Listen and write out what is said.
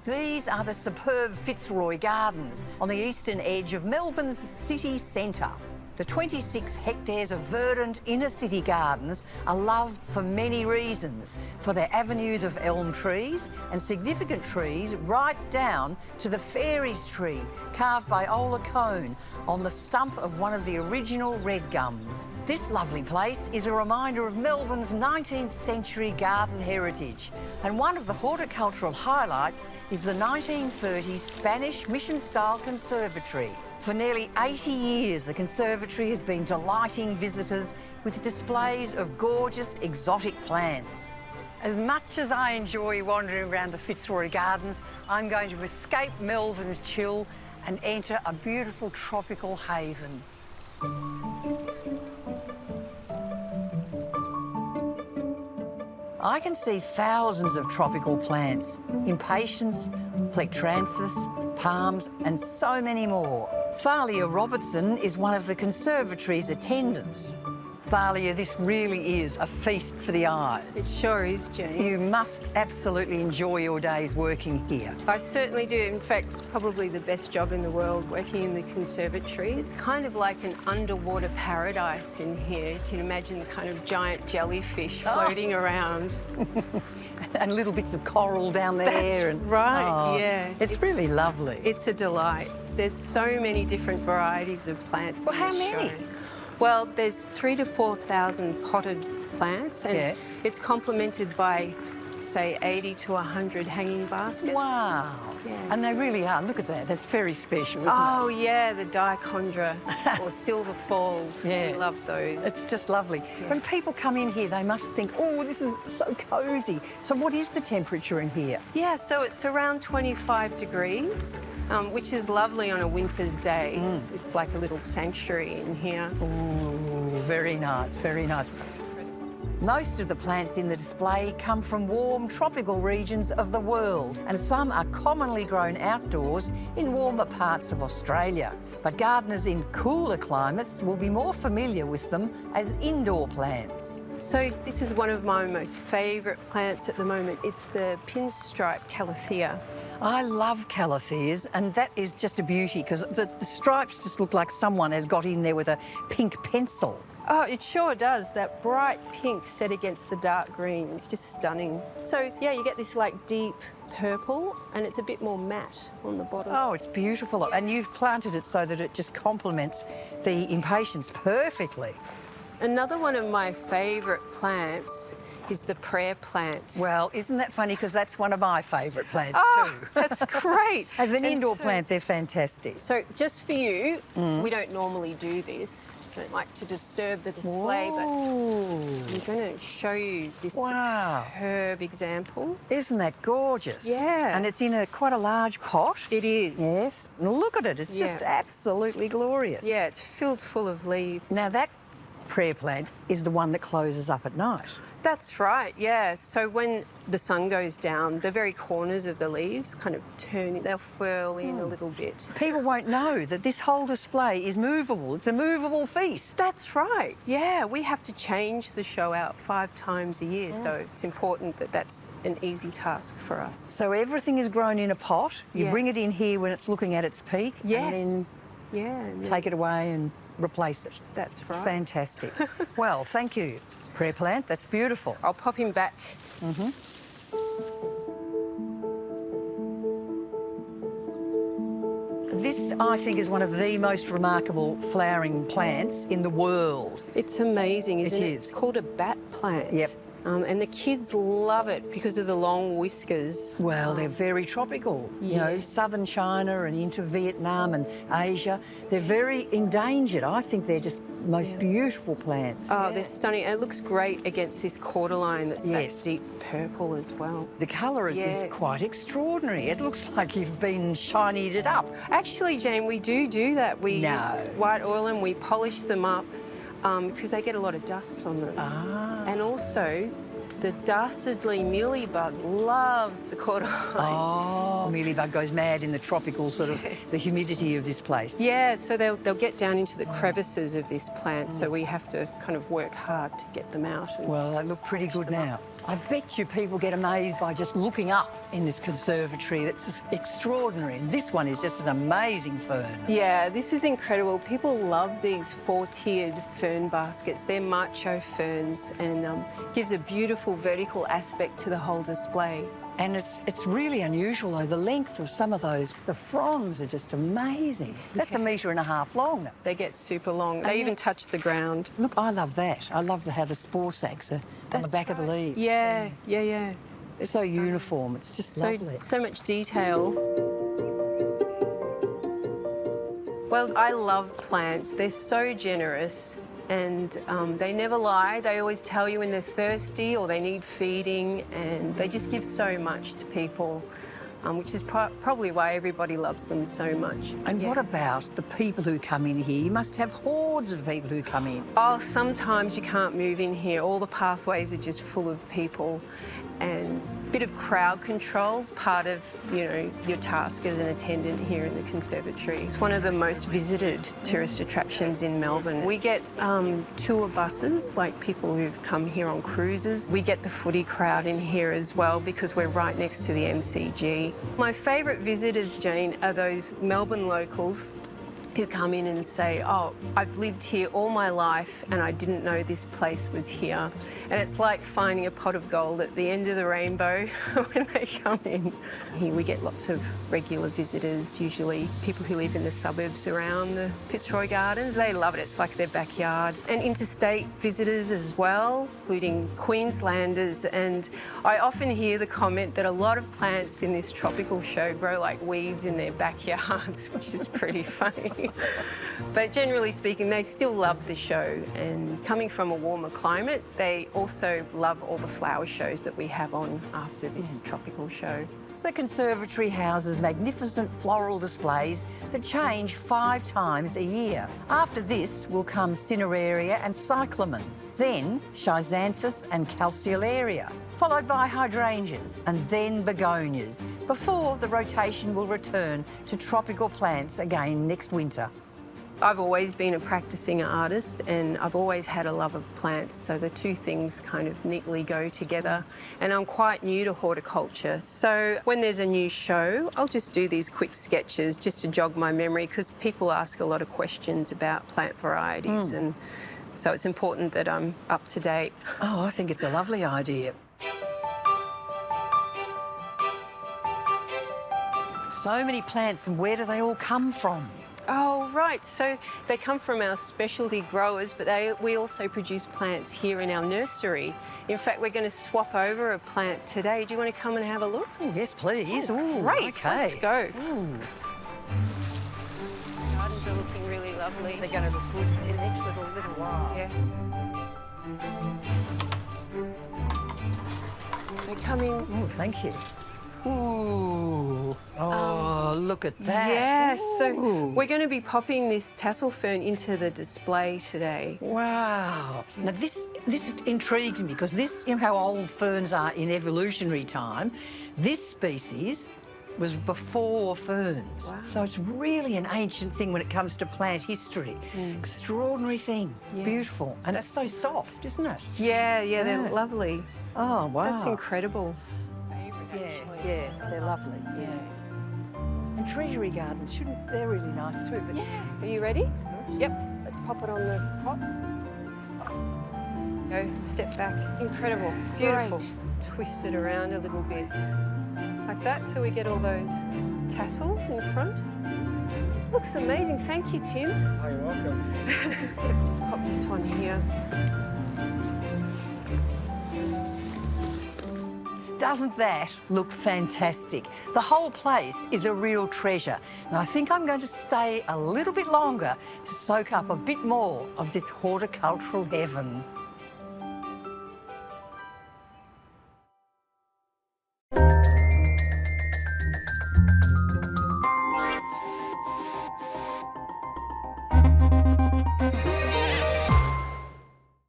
These are the superb Fitzroy Gardens on the eastern edge of Melbourne's city centre. The 26 hectares of verdant inner city gardens are loved for many reasons, for their avenues of elm trees and significant trees right down to the fairies tree carved by Ola Cone on the stump of one of the original red gums. This lovely place is a reminder of Melbourne's 19th century garden heritage, and one of the horticultural highlights is the 1930s Spanish mission-style conservatory. For nearly 80 years, the conservatory has been delighting visitors with displays of gorgeous exotic plants. As much as I enjoy wandering around the Fitzroy Gardens, I'm going to escape Melbourne's chill and enter a beautiful tropical haven. I can see thousands of tropical plants, impatiens, plectranthus, palms and so many more. Thalia Robertson is one of the conservatory's attendants. Thalia, this really is a feast for the eyes. It sure is, Jane. You must absolutely enjoy your days working here. I certainly do. In fact, it's probably the best job in the world, working in the conservatory. It's kind of like an underwater paradise in here. You can imagine the kind of giant jellyfish floating around. And little bits of coral down there. That's right, yeah. It's really lovely. It's a delight. There's so many different varieties of plants. Well, in how this many? show. Well, there's 3,000 to 4,000 potted plants, and it's complemented by, say, 80 to 100 hanging baskets. Wow. Yeah. And they really are. Look at that. That's very special, isn't Oh, it? yeah, the dichondra or silver falls. Yeah. We love those. It's just lovely. When people come in here, they must think, oh, this is so cosy. So what is the temperature in here? Yeah, so it's around 25 degrees, which is lovely on a winter's day. It's like a little sanctuary in here. Ooh, very nice, very nice. Most of the plants in the display come from warm tropical regions of the world, and some are commonly grown outdoors in warmer parts of Australia. But gardeners in cooler climates will be more familiar with them as indoor plants. So this is one of my most favourite plants at the moment. It's the pinstripe calathea. I love calatheas, and that is just a beauty because the stripes just look like someone has got in there with a pink pencil. Oh, it sure does. That bright pink set against the dark green. It's just stunning. So, yeah, you get this, like, deep purple, and it's a bit more matte on the bottom. Oh, it's beautiful. And you've planted it so that it just complements the impatiens perfectly. Another one of my favourite plants is the prayer plant. Well, isn't that funny? Because that's one of my favourite plants too. That's great. As an indoor plant, they're fantastic. So just for you, we don't normally do this. I don't like to disturb the display, but I'm going to show you this herb example. Isn't that gorgeous? Yeah. And it's in quite a large pot. It is. Yes. And look at it. It's just absolutely glorious. Yeah, it's filled full of leaves. Now, that prayer plant is the one that closes up at night. That's right, yeah. So when the sun goes down, the very corners of the leaves kind of turn, they'll furl in a little bit. People won't know that this whole display is movable. It's a movable feast. That's right, yeah. We have to change the show out 5 times a year, so it's important that that's an easy task for us. So everything is grown in a pot. You bring it in here when it's looking at its peak. Yes. And then take it away and replace it. That's right. It's fantastic. Well, thank you, prayer plant. That's beautiful. I'll pop him back. This, I think, is one of the most remarkable flowering plants in the world. It's amazing, isn't it? It is. It's called a bat plant. Yep. And the kids love it because of the long whiskers. Well, they're very tropical. You know, southern China and into Vietnam and Asia. They're very endangered. I think they're just the most beautiful plants. Oh, they're stunning. And it looks great against this cordyline that's that deep purple as well. The colour is quite extraordinary. It looks like you've been shinied it up. Actually, Jane, we do that. We use white oil and we polish them up because they get a lot of dust on them. And also, the dastardly mealybug loves the cordyline. Oh, mealybug goes mad in the tropical sort of the humidity of this place. Yeah, so they'll get down into the crevices of this plant, so we have to kind of work hard to get them out. Well, they look pretty good now. I bet you people get amazed by just looking up in this conservatory. That's just extraordinary. And this one is just an amazing fern. Yeah, this is incredible. People love these four-tiered fern baskets. They're macho ferns and gives a beautiful vertical aspect to the whole display. And it's really unusual, though. The length of some of those, the fronds are just amazing. That's 1.5 metres long. They get super long. They even touch the ground. Look, I love that. I love how the spore sacs are on the back of the leaves. Yeah. It's so uniform. It's just lovely. So much detail. Well, I love plants. They're so generous. And they never lie. They always tell you when they're thirsty or they need feeding, and they just give so much to people, which is probably why everybody loves them so much. And what about the people who come in here? You must have hordes of people who come in. Oh, sometimes you can't move in here. All the pathways are just full of people, and a bit of crowd control's part of, you know, your task as an attendant here in the conservatory. It's one of the most visited tourist attractions in Melbourne. We get tour buses, like people who've come here on cruises. We get the footy crowd in here as well because we're right next to the MCG. My favourite visitors, Jane, are those Melbourne locals who come in and say, oh, I've lived here all my life and I didn't know this place was here. And it's like finding a pot of gold at the end of the rainbow when they come in. Here we get lots of regular visitors, usually people who live in the suburbs around the Fitzroy Gardens. They love it, it's like their backyard. And interstate visitors as well, including Queenslanders. And I often hear the comment that a lot of plants in this tropical show grow like weeds in their backyards, which is pretty funny. But generally speaking, they still love the show, and coming from a warmer climate, they also love all the flower shows that we have on after this tropical show. The conservatory houses magnificent floral displays that change 5 times a year. After this will come Cineraria and Cyclamen, then Schizanthus and Calceolaria, followed by hydrangeas and then begonias, before the rotation will return to tropical plants again next winter. I've always been a practicing artist and I've always had a love of plants, so the two things kind of neatly go together. And I'm quite new to horticulture, so when there's a new show, I'll just do these quick sketches just to jog my memory, because people ask a lot of questions about plant varieties, and so it's important that I'm up to date. Oh, I think it's a lovely idea. So many plants, and where do they all come from? Oh, right. So they come from our specialty growers, but we also produce plants here in our nursery. In fact, we're going to swap over a plant today. Do you want to come and have a look? Oh, yes, please. Oh, great. Okay. Let's go. Ooh. The gardens are looking really lovely. They're going to look good in the next little while. Yeah. So come in. Oh, thank you. Ooh. Oh, look at that. Yes. Ooh. So we're going to be popping this tassel fern into the display today. Wow. Now, this intrigues me, because this, you know how old ferns are in evolutionary time. This species was before ferns. Wow. So it's really an ancient thing when it comes to plant history. Extraordinary thing. Yeah. Beautiful. And it's so soft, isn't it? Yeah, they're lovely. Oh, wow. That's incredible. Yeah, they're lovely, yeah. And treasury gardens, they're really nice too, but... Yeah. Are you ready? Yep. Let's pop it on the pot. Go, step back. Incredible. Beautiful. Great. Twist it around a little bit. Like that, so we get all those tassels in front. Looks amazing. Thank you, Tim. Oh, you're welcome. Just pop this one here. Doesn't that look fantastic? The whole place is a real treasure, and I think I'm going to stay a little bit longer to soak up a bit more of this horticultural heaven.